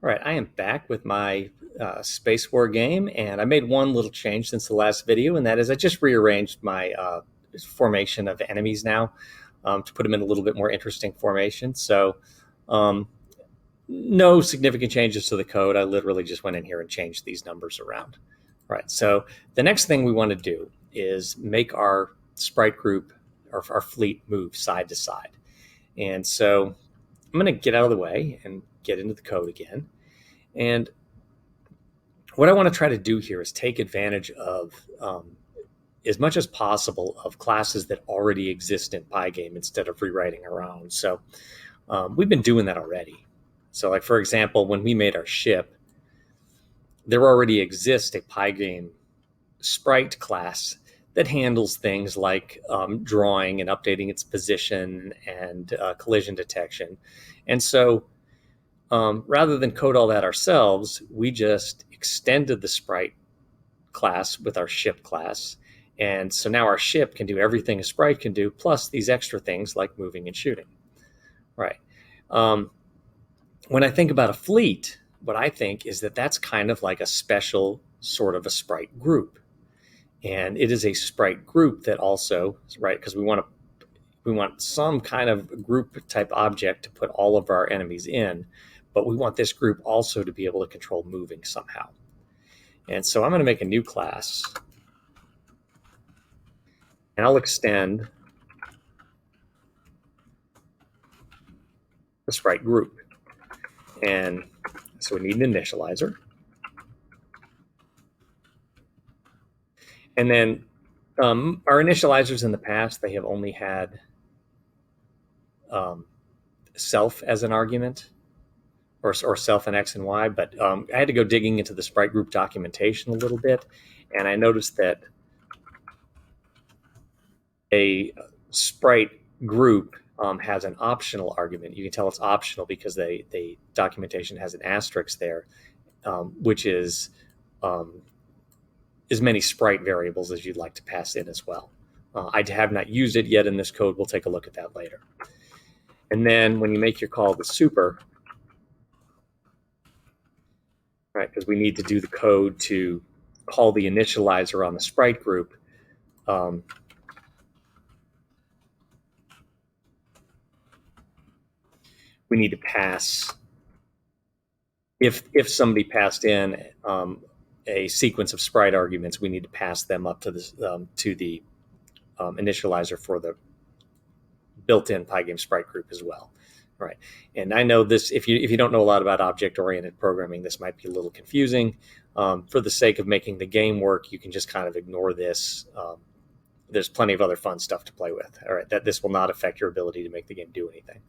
All right, I am back with my Space War game, and I made one little change since the last video, and that is I just rearranged my formation of enemies now to put them in a little bit more interesting formation. So, um, no significant changes to the code. I literally just went in here and changed these numbers around. All right, so the next thing we want to do is make our sprite group, or our fleet, move side to side. And so I'm going to get out of the way and get into the code again. And what I want to try to do here is take advantage of as much as possible of classes that already exist in Pygame instead of rewriting our own. So we've been doing that already. So, like for example, when we made our ship, there already exists a Pygame sprite class that handles things like drawing and updating its position and collision detection. And so rather than code all that ourselves, we just extended the sprite class with our ship class. And so now our ship can do everything a sprite can do, plus these extra things like moving and shooting. Right. When I think about a fleet, what I think is that that's kind of like a special sort of a sprite group. And it is a sprite group that also, right, because we want some kind of group type object to put all of our enemies in, but we want this group also to be able to control moving somehow. And so I'm going to make a new class, and I'll extend the sprite group. And so we need an initializer. And then our initializers in the past, they have only had self as an argument, or self and X and Y, but I had to go digging into the sprite group documentation a little bit, and I noticed that a sprite group has an optional argument. You can tell it's optional because the documentation has an asterisk there, which is as many sprite variables as you'd like to pass in as well. I have not used it yet in this code. We'll take a look at that later. And then when you make your call to super, right, because we need to do the code to call the initializer on the sprite group, we need to pass, if somebody passed in a sequence of sprite arguments, we need to pass them up to the initializer for the built-in Pygame sprite group as well. Right. And I know this, if you don't know a lot about object-oriented programming, this might be a little confusing. For the sake of making the game work, you can just kind of ignore this. There's plenty of other fun stuff to play with. All right, that this will not affect your ability to make the game do anything.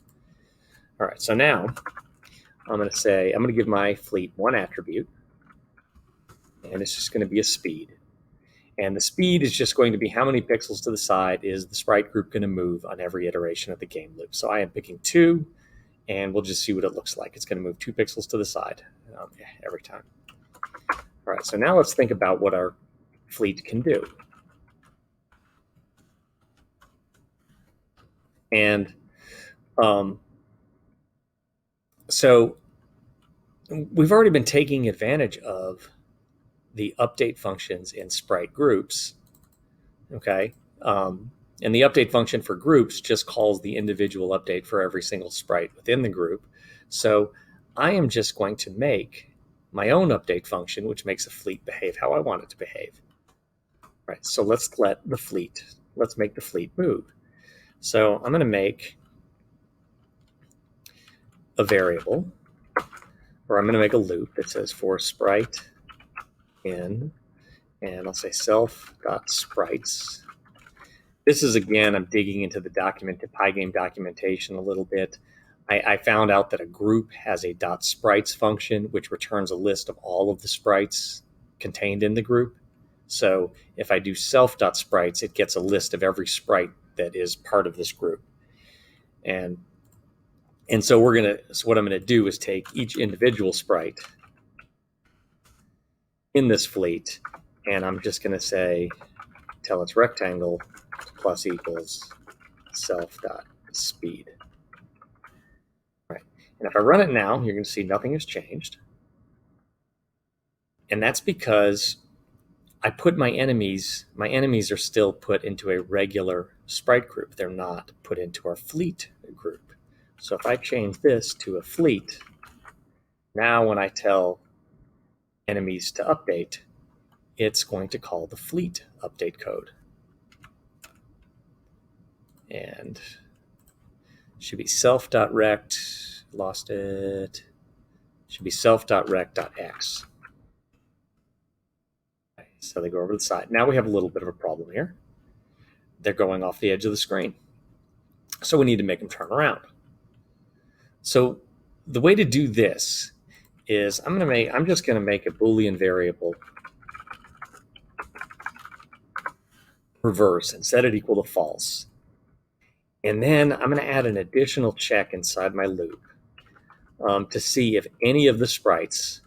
All right, so now I'm going to give my fleet one attribute, and it's just going to be a speed. And the speed is just going to be how many pixels to the side is the sprite group going to move on every iteration of the game loop. So I am picking 2, and we'll just see what it looks like. It's going to move 2 pixels to the side every time. All right, so now let's think about what our fleet can do. And so we've already been taking advantage of the update functions in sprite groups, okay? And the update function for groups just calls the individual update for every single sprite within the group. So I am just going to make my own update function, which makes a fleet behave how I want it to behave. Right, so let's make the fleet move. So I'm going to make a variable, or I'm going to make a loop that says for sprite in, and I'll say self.sprites. This is, again, I'm digging into the Pygame documentation a little bit. I found out that a group has a .sprites function, which returns a list of all of the sprites contained in the group. So if I do self.sprites, it gets a list of every sprite that is part of this group. And so what I'm going to do is take each individual sprite in this fleet, and I'm just going to say, tell its rectangle plus equals self.speed. Right. And if I run it now, you're going to see nothing has changed. And that's because I put my enemies are still put into a regular sprite group. They're not put into our fleet group. So if I change this to a fleet, now when I tell enemies to update, it's going to call the fleet update code. And should be self.rect, lost it, should be self.rect.x. So they go over to the side. Now we have a little bit of a problem here. They're going off the edge of the screen. So we need to make them turn around. So the way to do this is I'm just going to make a Boolean variable reverse and set it equal to false. And then I'm going to add an additional check inside my loop to see if any of the sprites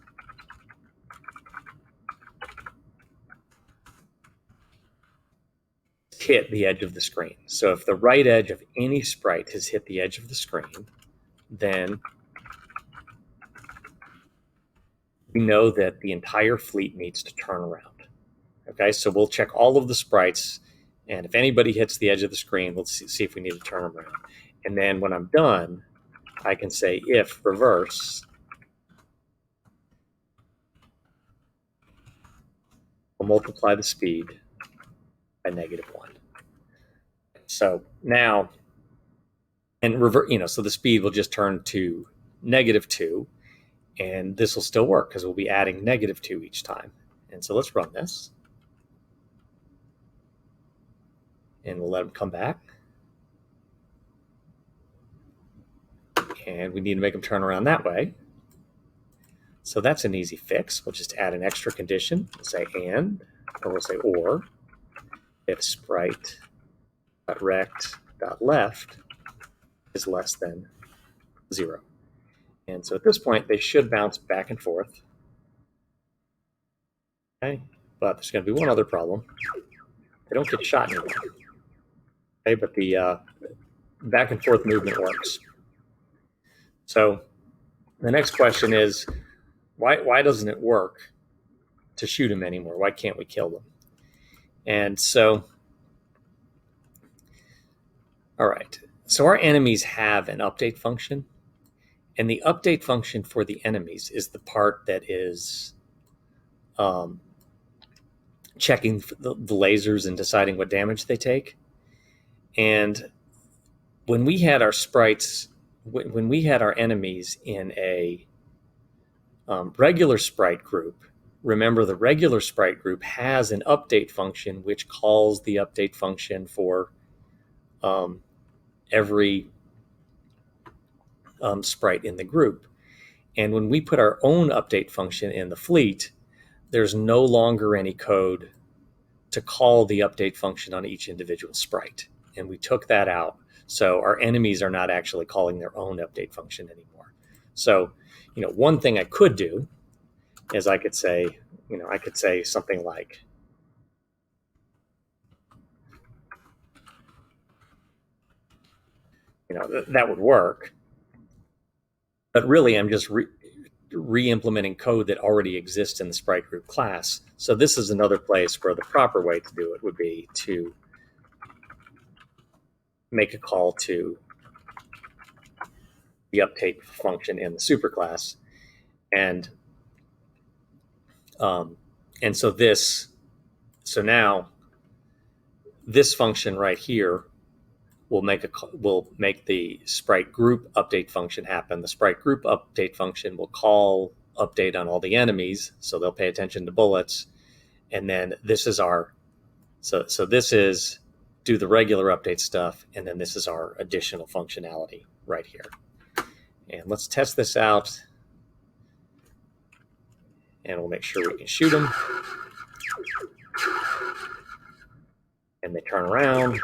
hit the edge of the screen. So if the right edge of any sprite has hit the edge of the screen, then we know that the entire fleet needs to turn around. Okay, so we'll check all of the sprites, and if anybody hits the edge of the screen, we'll see if we need to turn them around. And then when I'm done, I can say if reverse, we'll multiply the speed by -1. So now, and so the speed will just turn to -2, and this will still work because we'll be adding -2 each time. And so let's run this. And we'll let them come back. And we need to make them turn around that way. So that's an easy fix. We'll just add an extra condition. We'll say and, or we'll say or, if sprite.rect.left is less than 0. And so at this point, they should bounce back and forth. Okay, but there's going to be one other problem. They don't get shot anymore. Okay, but the back and forth movement works. So the next question is, why doesn't it work to shoot them anymore? Why can't we kill them? And so, all right. So our enemies have an update function, and the update function for the enemies is the part that is checking the lasers and deciding what damage they take. And when we had our sprites, when we had our enemies in a regular sprite group, remember the regular sprite group has an update function which calls the update function for every sprite in the group. And when we put our own update function in the fleet, there's no longer any code to call the update function on each individual sprite. And we took that out. So our enemies are not actually calling their own update function anymore. So, one thing I could do is I could say something like, that would work. But really, I'm just re-implementing code that already exists in the sprite group class. So this is another place where the proper way to do it would be to make a call to the update function in the superclass, and so now this function right here will make the sprite group update function happen. The sprite group update function will call update on all the enemies, so they'll pay attention to bullets, and then this is our so this is do the regular update stuff, and then this is our additional functionality right here. And let's test this out, and we'll make sure we can shoot them. And they turn around.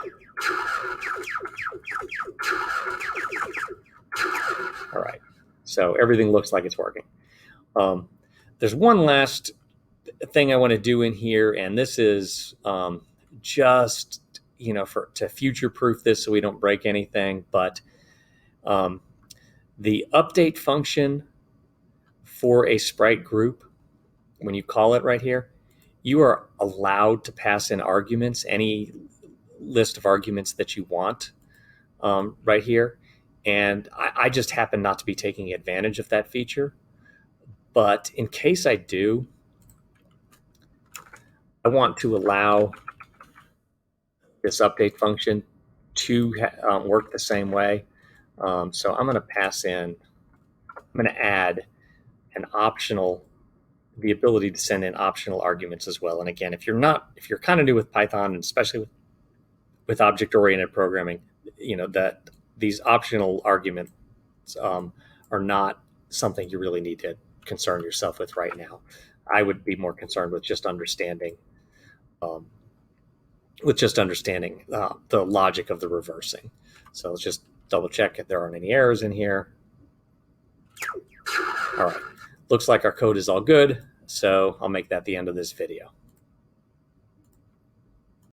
All right, so everything looks like it's working. There's one last thing I want to do in here, and this is just to future-proof this so we don't break anything. But The update function for a sprite group, when you call it right here, you are allowed to pass in arguments, any list of arguments that you want right here. And I just happen not to be taking advantage of that feature. But in case I do, I want to allow this update function to work the same way. So I'm going to pass in, I'm going to add an optional, the ability to send in optional arguments as well. And again, if you're kind of new with Python, and especially with object-oriented programming, that these optional arguments are not something you really need to concern yourself with right now. I would be more concerned with just understanding the logic of the reversing. So let's just double check if there aren't any errors in here. All right, looks like our code is all good, so I'll make that the end of this video.